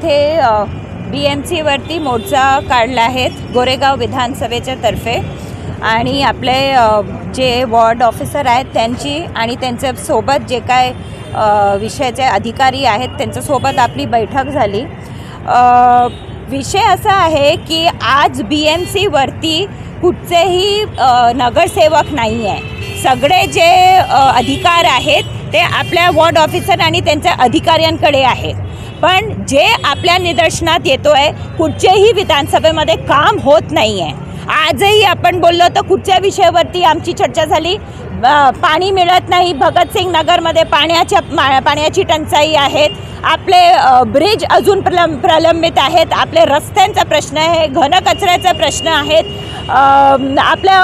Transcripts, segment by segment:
इथे BMCवरती मोर्चा काढला आहे गोरेगाव विधानसभेच्या तर्फे आणि आपले जे वॉर्ड ऑफिसर आहेत त्यांची आणि त्यांच्या सोबत जे काय विषयाचे अधिकारी आहेत त्यांच्यासोबत आपली बैठक झाली। विषय असा आहे की आज BMCवरती कुठचेही नगरसेवक नाही आहे। सगळे जे अधिकार आहेत ते आपल्या वॉर्ड ऑफिसर आणि त्यांच्या अधिकाऱ्यांकडे आहेत, पण जे आपल्या निदर्शनात येतोय कुठचेही विधानसभेमध्ये काम होत नाही आहे। आजही आपण बोललो तर कुठच्या विषयावरती आमची चर्चा झाली, पाणी मिळत नाही, भगतसिंग नगरमध्ये पाण्याची टंचाई आहेत, आपले ब्रिज अजून प्रलंबित आहेत, आपले रस्त्यांचा प्रश्न आहे, घनकचऱ्याचा प्रश्न आहेत, आपल्या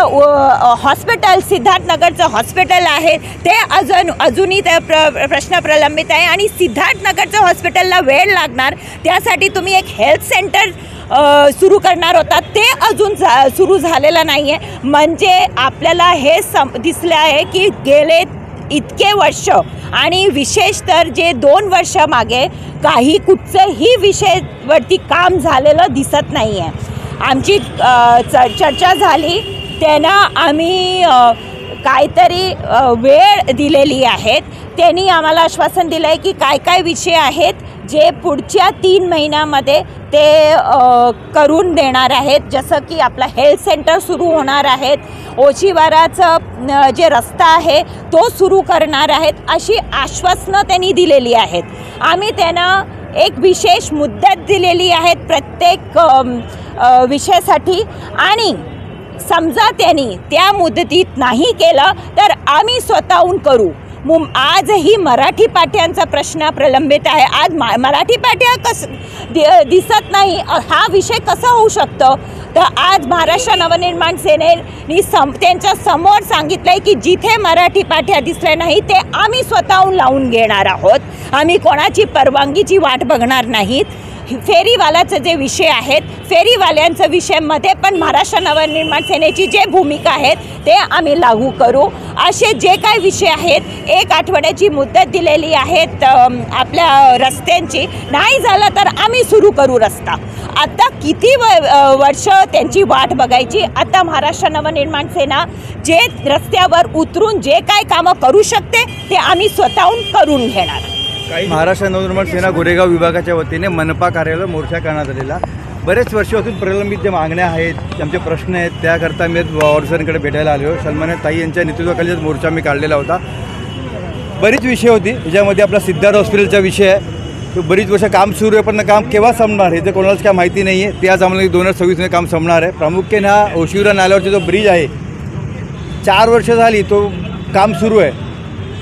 हॉस्पिटल सिद्धार्थनगरचं हॉस्पिटल आहे ते अजूनही ते प्रश्न प्रलंबित आहे आणि सिद्धार्थनगरचं हॉस्पिटलला वेळ लागणार, त्यासाठी तुम्ही एक हेल्थ सेंटर सुरू करणार होता ते अजून सुरू झालेलं नाही आहे। म्हणजे आपल्याला हे दिसलं आहे की गेले इतके वर्ष आणि विशेष तर जे 2 वर्ष मागे काही कुठचंही विषयावरती काम झालेलं दिसत नाही आहे। आमची चर्चा झाली त्यांना आम्ही काहीतरी वेळ दिलेली आहेत, त्यांनी आम्हाला आश्वासन दिलं आहे की काय विषय आहेत जे पुढच्या 3 महिन्यामध्ये ते करून देणार आहेत, जसं की आपला हेल्थ सेंटर सुरू होणार आहेत, ओशीवाराचं जे रस्ता आहे तो सुरू करणार आहेत, अशी आश्वासनं त्यांनी दिलेली आहेत। आम्ही त्यांना एक विशेष मुदत दिलेली आहेत प्रत्येक विषयासाठी आणि समजा त्यांनी त्या मुदतीत नाही केलं तर आम्ही स्वतःहून करू। आजही मराठी पाट्यांचा प्रश्न प्रलंबित आहे। आज मराठी पाट्या दिसत नाही, हा विषय कसा होऊ शकतो? तर आज महाराष्ट्र नवनिर्माण सेनेने त्यांच्या समोर सांगितलं आहे की जिथे मराठी पाट्या दिसल्या नाही ते आम्ही स्वतःहून लावून घेणार आहोत, आम्ही कोणाची परवानगीची वाट बघणार नाहीत। फेरीवाल्याचे जे विषय आहेत फेरीवाल्यांच्या विषयामध्ये पण महाराष्ट्र नवनिर्माण सेनेची जे भूमिका आहेत ते आम्ही लागू करू। असे जे काही विषय आहेत 1 आठवड्याची मुदत दिलेली आहेत आपल्या रस्त्यांची, नाही झालं तर आम्ही सुरू करू रस्ता। आता किती वर्ष त्यांची वाट बघायची? आता महाराष्ट्र नवनिर्माण सेना जे रस्त्यावर उतरून जे काय कामं करू शकते ते आम्ही स्वतःहून करून घेणार। महाराष्ट्र नवनिर्माण सेना गोरेगाव विभागाच्या वतीने मनपा कार्यालय मोर्चा करण्यात आलेला। बरेच वर्षापासून प्रलंबित ज्या मागण्या आहेत, आमचे प्रश्न आहेत, त्याकरता मी ऑर्डर्सकडे भेटायला आलो। सन्मान्य ताई यांच्या नेतृत्वाखाली मोर्चा मी काढलेला होता। बरीच विषय होती त्याच्यामध्ये आपला सिद्धार्थ हॉस्पिटलचा विषय आहे, तो बरीच वर्ष काम सुरू आहे पण काम केव्हा संपणार हे तर कोणालाच काय माहिती नाही आहे। ते आज आम्हाला 2026मध्ये काम संपणार आहे। प्रामुख्याने हा ओशिवरा नाल्यावरचा जो ब्रिज आहे 4 वर्ष झाली तो काम सुरू आहे,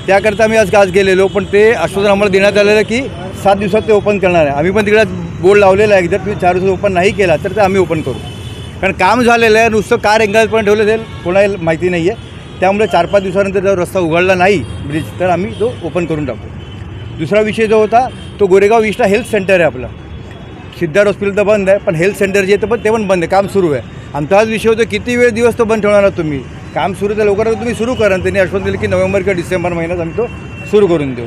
त्याकरता आम्ही आज गेलेलो, पण ते आश्वासन आम्हाला देण्यात आलेलं की 7 दिवसात ते ओपन करणार आहे। आम्ही पण तिकडे बोर्ड लावलेला आहे की जर तुम्ही 4 दिवसात ओपन नाही केला तर ते आम्ही ओपन करू, कारण काम झालेलं आहे। नुसतं कार एंगल पण ठेवलं जाईल कोणाला माहिती नाही आहे, त्यामुळे 4-5 दिवसानंतर जर रस्ता उघडला नाही ब्रिज तर आम्ही तो ओपन करून टाकू। दुसरा विषय जो होता तो गोरेगाव ईस्टला हेल्थ सेंटर आहे आपलं, सिद्धार्थ हॉस्पिटल तर बंद आहे पण हेल्थ सेंटर जे आहे ते पण बंद आहे, काम सुरू आहे। आमचा हाच विषय होता किती वेळ दिवस तो बंद ठेवणार आहात तुम्ही, काम सुरू तर लवकरात तुम्ही सुरू करा। त्यांनी आश्वासन दिलं की नोव्हेंबर किंवा डिसेंबर महिन्यात आम्ही तो सुरू करून देऊ।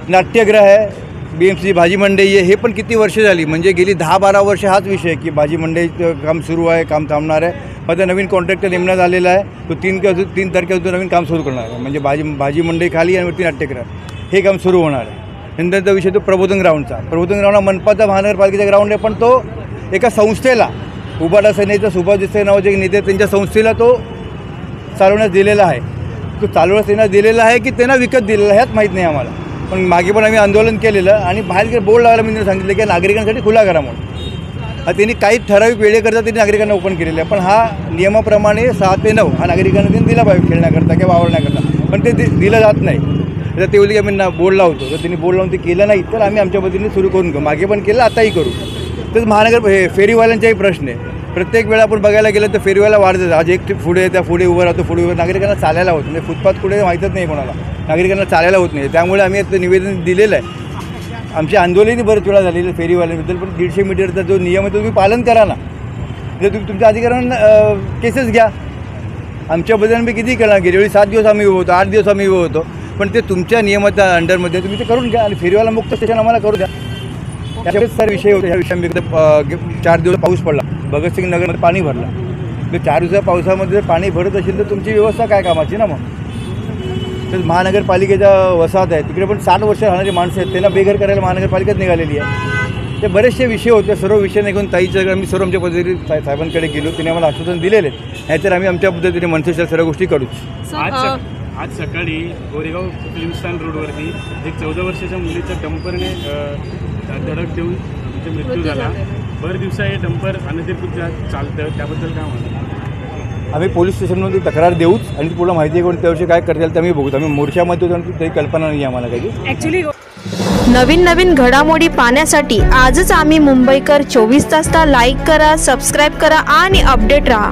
नाट्यगृह आहे, BMC भाजी मंडई आहे, हे पण किती वर्ष झाली, म्हणजे गेली 10-12 वर्ष हाच विषय की भाजी मंडईचं काम सुरू आहे, काम थांबणार आहे। आता नवीन कॉन्ट्रॅक्टर नेमण्यात आलेला आहे, तो 3 तारखेपासून नवीन काम सुरू करणार आहे, म्हणजे भाजी मंडई खाली आणि वरती नाट्यगृह हे काम सुरू होणार आहे। नंतरचा विषय तो प्रबोधन ग्राउंड हा मनपाचा महानगरपालिकेचा ग्राउंड आहे, पण तो एका संस्थेला उबाटा सेनेचा सुभाष देसाई नावाचे नेते त्यांच्या संस्थेला तो चालवण्यास दिलेला आहे। तो चालवण्यास त्यांना दिलेला आहे की त्यांना विकत दिलेला ह्याच माहीत नाही आम्हाला, पण मागे पण आम्ही आंदोलन केलेलं आणि बाहेर बोर्ड लावायला मी सांगितलं की नागरिकांसाठी खुला करा म्हणून। त्यांनी काही ठराविक वेळेकरता त्यांनी नागरिकांना ओपन केलेलं आहे, पण हा नियमाप्रमाणे 6 ते 9 हा नागरिकांना त्यांनी दिला पाहिजे खेळण्याकरता किंवा वावरण्याकरता, पण ते दिलं जात नाही। तर ते बोलले की आम्ही बोर्ड लावतो, तर त्यांनी बोर्ड लावून ते केलं नाही तर आम्ही आमच्या पद्धतीने सुरू करून घेऊ, मागे पण केलं आताही करू। तर महानगर हे फेरीवाल्यांचाही प्रश्न आहे, प्रत्येक वेळा आपण बघायला गेलं तर फेरीवाला वाढतात। आज एक पुढे त्या पुढे उभं राहतो, पुढे उभं, नागरिकांना चालायला होत नाही, फुटपाथ कुठे माहीतच नाही कोणाला, नागरिकांना चालायला होत नाही। त्यामुळे आम्ही आता निवेदन दिलेलं आहे। आमची आंदोलनही बरेच वेळा झालेली फेरीवाल्यांबद्दल, पण 150 मीटरचा जो नियम आहे तो तुम्ही पालन करा ना, जर तुम्ही तुमच्या अधिकाऱ्यांना केसेस घ्या। आमच्याबद्दल आम्ही किती करणार, गेल्या वेळी 7 दिवस आम्ही उभं होतो, 8 दिवस आम्ही उभं होतो, पण ते तुमच्या नियमाच्या अंडरमध्ये तुम्ही ते करून घ्या आणि फेरीवाला मुक्त स्टेशन आम्हाला करू द्या। त्याच्याकडे सर विषय होते. ह्या विषयामध्ये 4 दिवस पाऊस पडला, भगतसिंग नगरमध्ये पाणी भरलं. तर 4 दिवसा पावसामध्ये जर पाणी भरत असेल तर तुमची व्यवस्था काय कामाची ना. मग तर महानगरपालिकेच्या वसाहत आहे, तिकडे पण 60 वर्ष राहणारी माणसं आहेत, त्यांना बेघर करायला महानगरपालिकाच निघालेली आहे. ते बरेचसे विषय होते. सर्व विषय निघून ताईच्या आम्ही सर्व आमच्या पद्धतीने साहेबांकडे गेलो, तिने आम्हाला आश्वासन दिलेले आहेत. नाहीतर आम्ही आमच्या पद्धतीने मनसेच्या सर्व गोष्टी करूच. आज सकाळी गोरेगाव फिल्मस्थान रोडवरती एक 14 वर्षाच्या मुलीच्या डंपरने धडक देऊन तिचा मृत्यू झाला. भर दिवसा हे डंपर अनधिकृत चालतं, त्याबद्दल काय म्हणतात? आम्ही पोलीस स्टेशनमध्ये तक्रार देऊच आणि पुढं माहिती करून त्याविषयी काय करता येईल ते आम्ही बघूच. आम्ही मोर्चामध्ये होतो, काही कल्पना नाही आम्हाला काही. ॲक्च्युली नवीन घडामोडी पाहण्यासाठी आजच आम्ही मुंबईकर 24 तासला लाईक करा, सबस्क्राईब करा आणि अपडेट रहा.